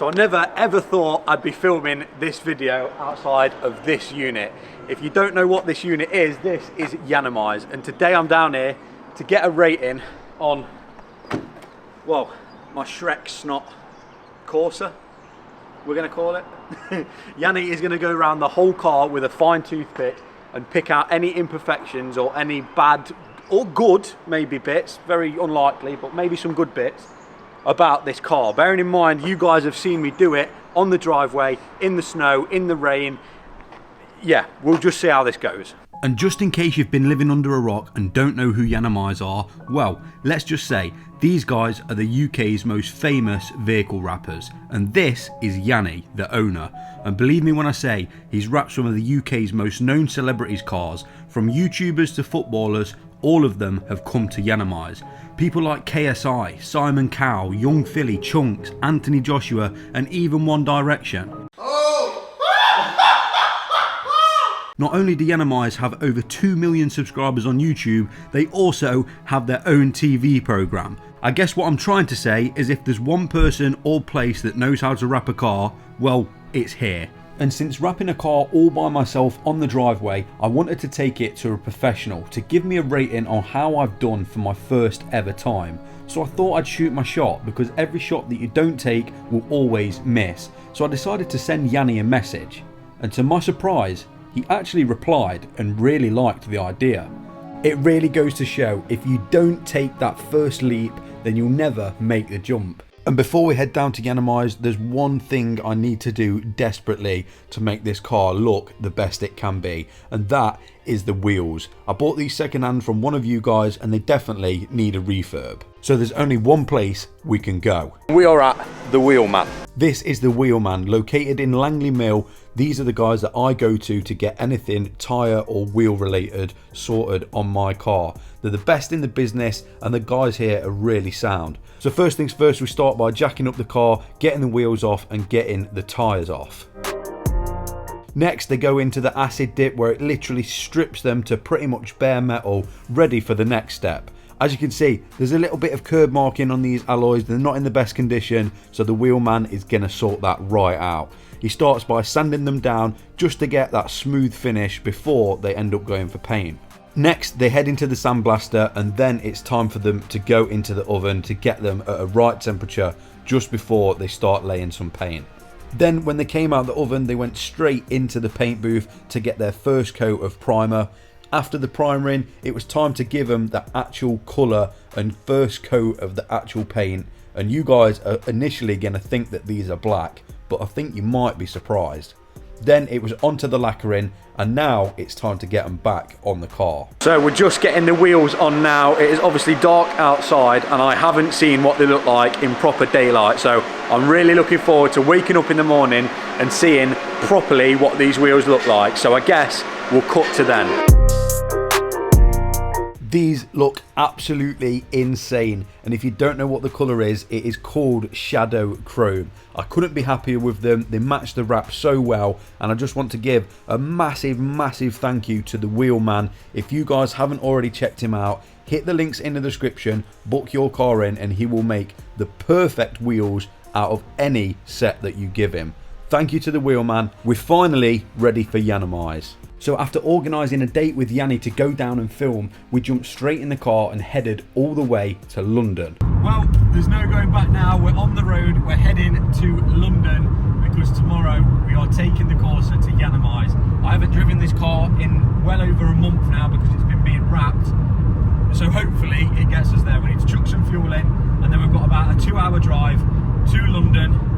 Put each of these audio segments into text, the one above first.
So I never ever thought I'd be filming this video outside of this unit. If you don't know what this unit is, this is Yiannimize, and today I'm down here to get a rating on, well, my Shrek snot Corsa, we're gonna call it. Yanni is gonna go around the whole car with a fine toothpick and pick out any imperfections or any bad or good, maybe bits, very unlikely, but maybe some good bits about this car. Bearing in mind, you guys have seen me do it on the driveway, in the snow, in the rain. Yeah, we'll just see how this goes. And just in case you've been living under a rock and don't know who Yiannimize are, well, let's just say these guys are the UK's most famous vehicle wrappers, and this is Yanni, the owner. And believe me when I say he's wrapped some of the UK's most known celebrities' cars, from YouTubers to footballers. All of them have come to Yiannimize. People like KSI, Simon Cowell, Young Philly, Chunks, Anthony Joshua, and even One Direction. Not only do Yiannimize have over 2 million subscribers on YouTube, they also have their own TV programme. I guess what I'm trying to say is if there's one person or place that knows how to wrap a car, well, it's here. And since wrapping a car all by myself on the driveway, I wanted to take it to a professional to give me a rating on how I've done for my first ever time. So I thought I'd shoot my shot, because every shot that you don't take will always miss. So I decided to send Yanni a message, and to my surprise, he actually replied and really liked the idea. It really goes to show, if you don't take that first leap, then you'll never make the jump. And before we head down to Yiannimize, there's one thing I need to do desperately to make this car look the best it can be, and that is the wheels. I bought these secondhand from one of you guys, and they definitely need a refurb. So there's only one place we can go. We are at the Wheelman. This is the Wheelman, located in Langley Mill. These are the guys that I go to get anything tyre or wheel related sorted on my car. They're the best in the business, and the guys here are really sound. So first things first, we start by jacking up the car, getting the wheels off and getting the tyres off. Next, they go into the acid dip, where it literally strips them to pretty much bare metal, ready for the next step. As you can see, there's a little bit of curb marking on these alloys. They're not in the best condition, so the Wheelman is going to sort that right out. He starts by sanding them down just to get that smooth finish before they end up going for paint. Next, they head into the sandblaster, and then it's time for them to go into the oven to get them at a right temperature just before they start laying some paint. Then when they came out of the oven, they went straight into the paint booth to get their first coat of primer. After the primering, it was time to give them the actual colour and first coat of the actual paint. And you guys are initially going to think that these are black, but I think you might be surprised. Then it was onto the lacquering, and now it's time to get them back on the car. So we're just getting the wheels on now. It is obviously dark outside, and I haven't seen what they look like in proper daylight. So I'm really looking forward to waking up in the morning and seeing properly what these wheels look like. So I guess we'll cut to then. These look absolutely insane, and if you don't know what the colour is, it is called Shadow Chrome. I couldn't be happier with them. They match the wrap so well, and I just want to give a massive thank you to the Wheelman. If you guys haven't already checked him out, hit the links in the description, book your car in, and he will make the perfect wheels out of any set that you give him. Thank you to the Wheelman. We're finally ready for Yiannimize. So after organising a date with Yanni to go down and film, we jumped straight in the car and headed all the way to London. Well, there's no going back now. We're on the road. We're heading to London because tomorrow we are taking the Corsa to Yiannimize. I haven't driven this car in well over a month now because it's been being wrapped. So hopefully it gets us there. We need to chuck some fuel in, and then we've got about a 2-hour drive to London.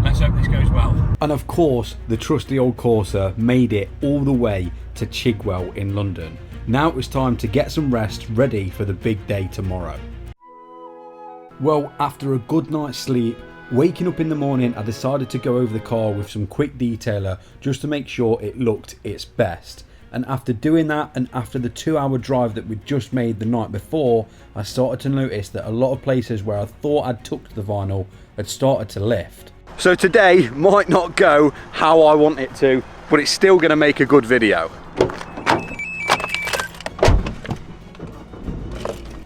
Let's hope this goes well. And of course, the trusty old Corsa made it all the way to Chigwell in London. Now it was time to get some rest, ready for the big day tomorrow. Well, after a good night's sleep, waking up in the morning, I decided to go over the car with some quick detailer just to make sure it looked its best. And after doing that, and after the 2-hour drive that we'd just made the night before, I started to notice that a lot of places where I thought I'd tucked the vinyl had started to lift. So today might not go how I want it to, but it's still going to make a good video.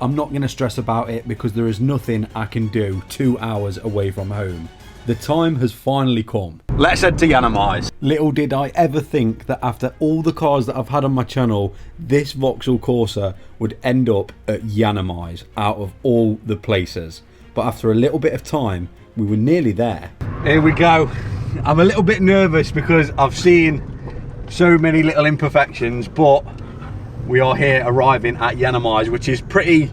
I'm not going to stress about it because there is nothing I can do 2 hours away from home. The time has finally come. Let's head to Yiannimize. Little did I ever think that after all the cars that I've had on my channel, this Vauxhall Corsa would end up at Yiannimize out of all the places. But after a little bit of time, we were nearly there. Here we go. I'm a little bit nervous because I've seen so many little imperfections, but we are here arriving at Yiannimize, which is pretty,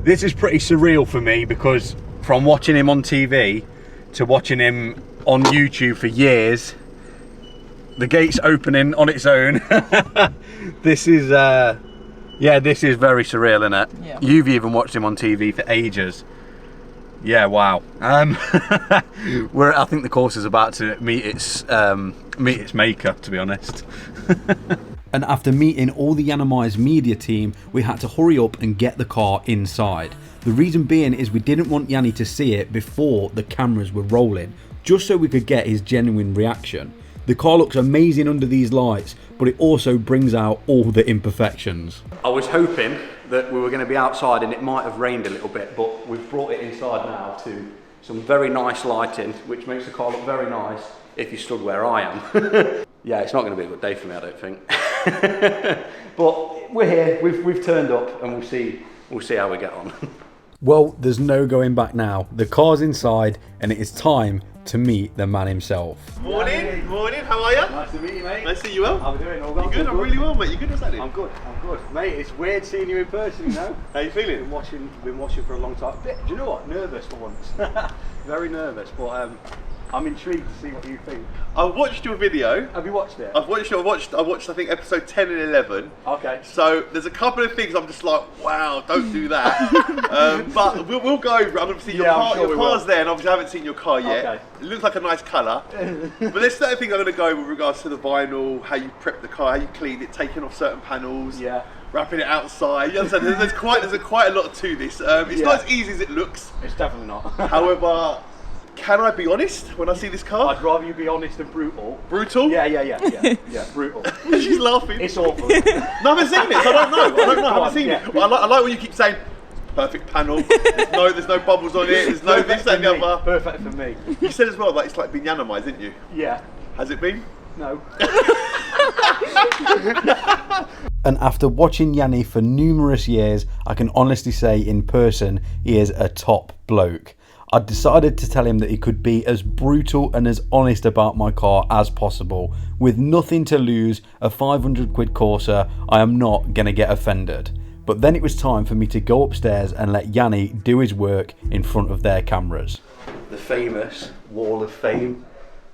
this is pretty surreal for me, because from watching him on TV to watching him on YouTube for years, the gate's opening on its own. This is, yeah, this is very surreal, isn't it? Yeah. You've even watched him on TV for ages. Yeah, wow. I think the course is about to meet its maker, to be honest. And after meeting all the Yiannimize media team, we had to hurry up and get the car inside. The reason being is we didn't want Yanni to see it before the cameras were rolling, just so we could get his genuine reaction. The car looks amazing under these lights, but it also brings out all the imperfections. I was hoping that we were going to be outside and it might have rained a little bit, but we've brought it inside now to some very nice lighting, which makes the car look very nice if you stood where I am. Yeah, it's not going to be a good day for me, I don't think. But we're here, we've turned up, and we'll see how we get on. Well, there's no going back now. The car's inside and it is time to meet the man himself. Morning, morning, how are you? Nice to meet you, mate. Nice to see you well. How are we doing? All well? You good? I'm really well, mate. You good? What's happening? I'm good, Mate, it's weird seeing you in person, you know? How you feeling? Been watching for a long time. Do you know what? Nervous for once. Very nervous, but I'm intrigued to see what you think. I watched your video. Have you watched it? I watched I think episode 10 and 11. Okay. So there's a couple of things I'm just like, wow, don't do that. But we'll go over it. Obviously your car's there, and obviously I haven't seen your car yet. Okay. It looks like a nice colour. But there's certain things I'm going to go with regards to the vinyl, how you prep the car, how you clean it, taking off certain panels. Yeah. Wrapping it outside. You understand? There's quite a lot to this. It's not as easy as it looks. It's definitely not. However, can I be honest when I see this car? I'd rather you be honest than brutal. Brutal? Yeah, brutal. She's laughing. It's awful. No, I haven't seen it, so I don't know. I haven't seen it. Well, I like when you keep saying, perfect panel, there's no bubbles on it, there's no this, that, and the other. Perfect for me. You said as well, like it's like been Yiannimized, didn't you? Yeah. Has it been? No. And after watching Yanni for numerous years, I can honestly say in person, he is a top bloke. I decided to tell him that he could be as brutal and as honest about my car as possible. With nothing to lose, a 500 quid Corsa, I am not going to get offended. But then it was time for me to go upstairs and let Yanni do his work in front of their cameras. The famous Wall of Fame.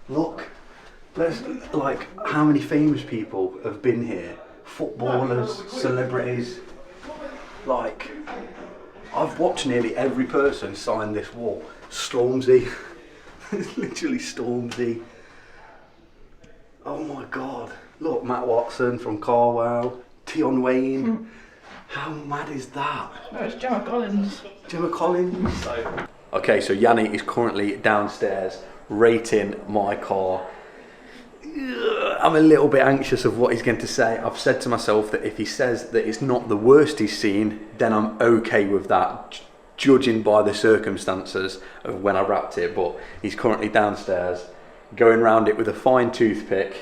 Look, like how many famous people have been here? Footballers, celebrities, like... I've watched nearly every person sign this wall. Stormzy, it's literally Stormzy. Oh my God, look, Matt Watson from Carwow, Tion Wayne. How mad is that? No, it's Gemma Collins. Gemma Collins. Okay, so Yanni is currently downstairs rating my car. I'm a little bit anxious of what he's going to say. I've said to myself that if he says that it's not the worst he's seen, then I'm okay with that, judging by the circumstances of when I wrapped it. But he's currently downstairs, going around it with a fine toothpick.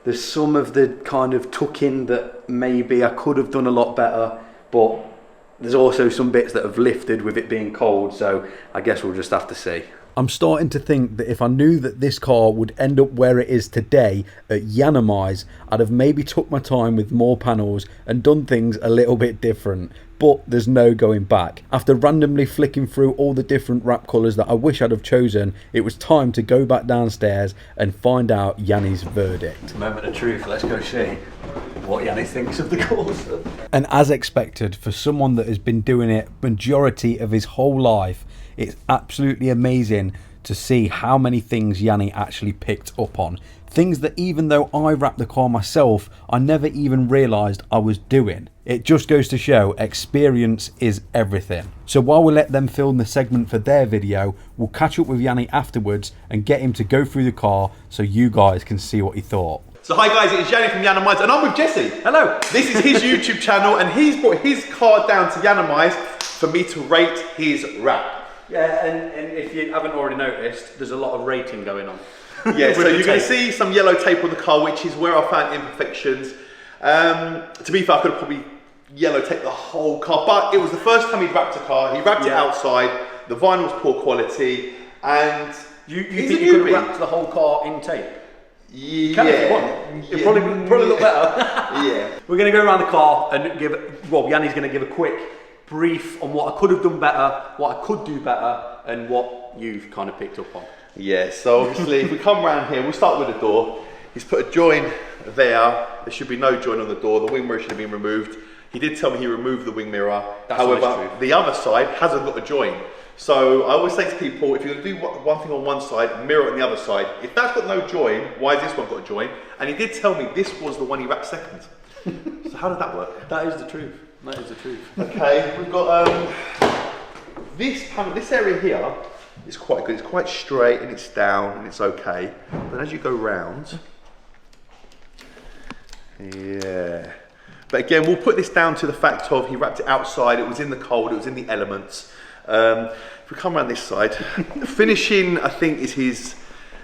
There's some of the kind of tuck-in that maybe I could have done a lot better, but there's also some bits that have lifted with it being cold, so I guess we'll just have to see. I'm starting to think that if I knew that this car would end up where it is today at Yiannimize, I'd have maybe took my time with more panels and done things a little bit different. But there's no going back. After randomly flicking through all the different wrap colours that I wish I'd have chosen, it was time to go back downstairs and find out Yanni's verdict. Moment of truth, let's go see what Yanni thinks of the Corsa. And as expected, for someone that has been doing it majority of his whole life, it's absolutely amazing to see how many things Yanni actually picked up on. Things that even though I wrapped the car myself, I never even realised I was doing. It just goes to show experience is everything. So while we let them film the segment for their video, we'll catch up with Yanni afterwards and get him to go through the car so you guys can see what he thought. So hi guys, it's Yanni from Yiannimize and I'm with Jesse. Hello. This is his YouTube channel and he's brought his car down to Yiannimize for me to rate his wrap. Yeah, and if you haven't already noticed, there's a lot of rating going on. Yeah, so you're going to see some yellow tape on the car, which is where I found imperfections. To be fair, I could have probably yellow taped the whole car, but it was the first time he'd wrapped a car. He wrapped it outside, the vinyl's poor quality, and you think you could have wrapped the whole car in tape? Yeah. It'll probably look better. Yeah. We're going to go around the car and Yanni's going to give a quick brief on what I could have done better, what I could do better, and what you've kind of picked up on. Yeah, so obviously if we come around here, we'll start with the door. He's put a join there. There should be no join on the door. The wing mirror should have been removed. He did tell me he removed the wing mirror. That's However, the other side hasn't got a join. So I always say to people, if you're going to do one thing on one side, mirror on the other side. If that's got no join, why has this one got a join? And he did tell me this was the one he wrapped second. So how did that work? That is the truth. That is the truth. Okay, we've got this panel. This area here is quite good. It's quite straight and it's down and it's okay. But as you go round, yeah. But again, we'll put this down to the fact of he wrapped it outside. It was in the cold. It was in the elements. If we come around this side, finishing I think is his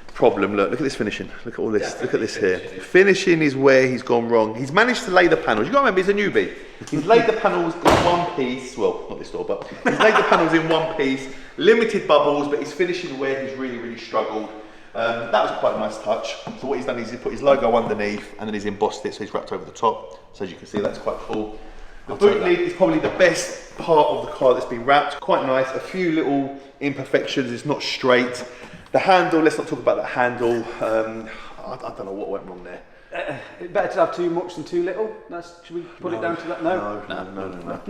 problem. Look at this finishing. Look at all this. Look at this here. Finishing is where he's gone wrong. He's managed to lay the panels. You got to remember, he's a newbie. He's laid the panels in one piece. Well, not this door, but he's laid the panels in one piece. Limited bubbles, but he's finishing where he's really struggled. That was quite a nice touch. So what he's done is he's put his logo underneath and then he's embossed it, so he's wrapped over the top. So as you can see, that's quite cool. The boot lid is probably the best part of the car that's been wrapped. Quite nice. A few little imperfections. It's not straight. The handle, let's not talk about the handle. I don't know what went wrong there. It's better to have too much than too little. Should we put it down to that? No.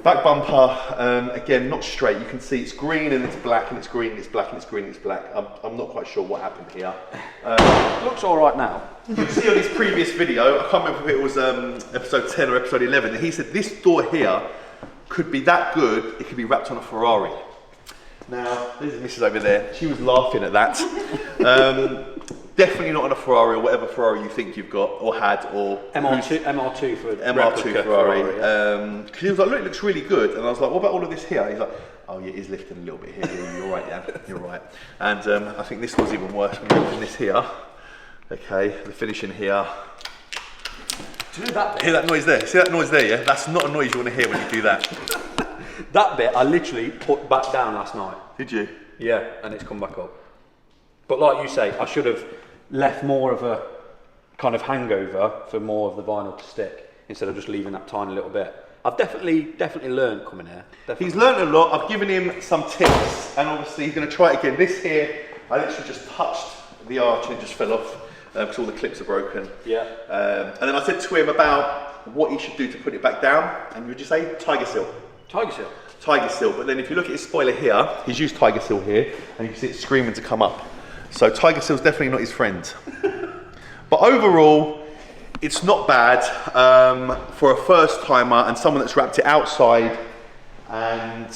Back bumper, again, not straight. You can see it's green and it's black and it's green and it's black and it's green and it's black. I'm not quite sure what happened here. Looks all right now. You can see on his previous video, I can't remember if it was episode 10 or episode 11, that he said this door here could be that good, it could be wrapped on a Ferrari. Now, there's the missus over there. She was laughing at that. Definitely not on a Ferrari or whatever Ferrari you think you've got or had or MR2 for MR2 Ferrari. Yeah. Because he was like, look, it looks really good. And I was like, what about all of this here? He's like, oh yeah, he's lifting a little bit here. Yeah, you're right, Jan. You're right. And I think this was even worse when you're lifting this here. Okay, the finishing here. Do you know that bit? Hear that noise there? See that noise there? Yeah, that's not a noise you want to hear when you do that. That bit I literally put back down last night. Did you? Yeah, and it's come back up. But like you say, I should have left more of a kind of hangover for more of the vinyl to stick instead of just leaving that tiny little bit. I've definitely learned coming here. Definitely. He's learned a lot. I've given him some tips, and obviously he's going to try it again. This here, I literally just touched the arch and it just fell off because all the clips are broken. Yeah. And then I said to him about what he should do to put it back down, and would you say Tiger Seal? Tiger Seal. Tiger Seal. But then if you look at his spoiler here, he's used Tiger Seal here, and you can see it screaming to come up. So Tiger Seal's definitely not his friend. But overall, it's not bad for a first timer and someone that's wrapped it outside. And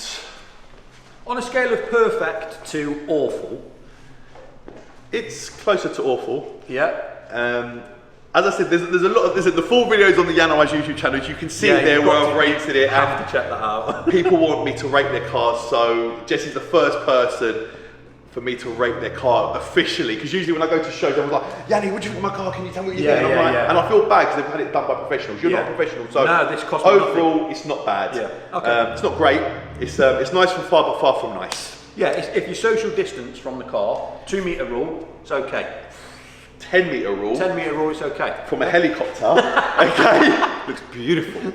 on a scale of perfect to awful, it's closer to awful. Yeah. As I said, there's a lot of the full videos on the Yiannimize YouTube channel. You can see it there where I've rated it. You have to check that out. People want me to rate their cars, so Jesse's the first person for me to rate their car officially, because usually when I go to shows, everyone's like, Yanni, what do you think of my car? Can you tell me what you think? And I'm like, and I feel bad because they've had it done by professionals. You're not a professional, so no, this cost me overall, nothing. it's not bad. Yeah. Okay. It's not great. It's nice from far, but far from nice. Yeah, if you social distance from the car, 2 metre rule, it's okay. 10 metre rule. 10 metre rule, it's okay. From a helicopter, okay, looks beautiful.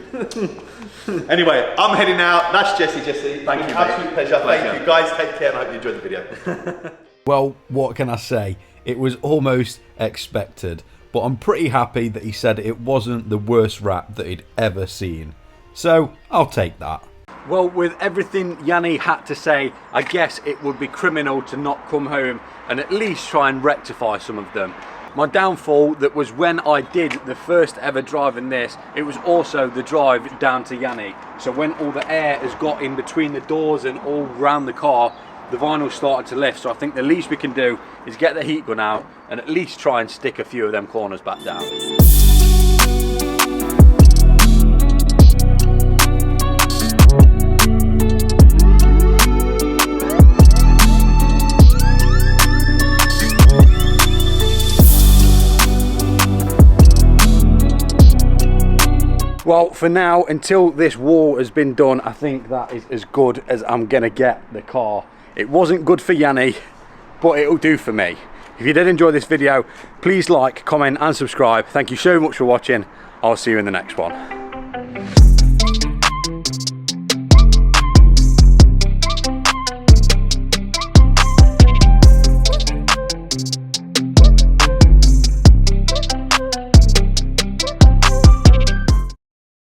Anyway, I'm heading out. That's Jesse. Thank you, absolute pleasure. Thank you, guys. Take care, and I hope you enjoyed the video. Well, what can I say? It was almost expected, but I'm pretty happy that he said it wasn't the worst wrap that he'd ever seen. So, I'll take that. Well, with everything Yanni had to say, I guess it would be criminal to not come home and at least try and rectify some of them. My downfall that was when I did the first ever drive in this, it was also the drive down to Yanni. So when all the air has got in between the doors and all around the car, the vinyl started to lift. So I think the least we can do is get the heat gun out and at least try and stick a few of them corners back down. Well, for now, until this wall has been done, I think that is as good as I'm gonna get the car. It wasn't good for Yanni, but it'll do for me. If you did enjoy this video, please like, comment and subscribe. Thank you so much for watching. I'll see you in the next one.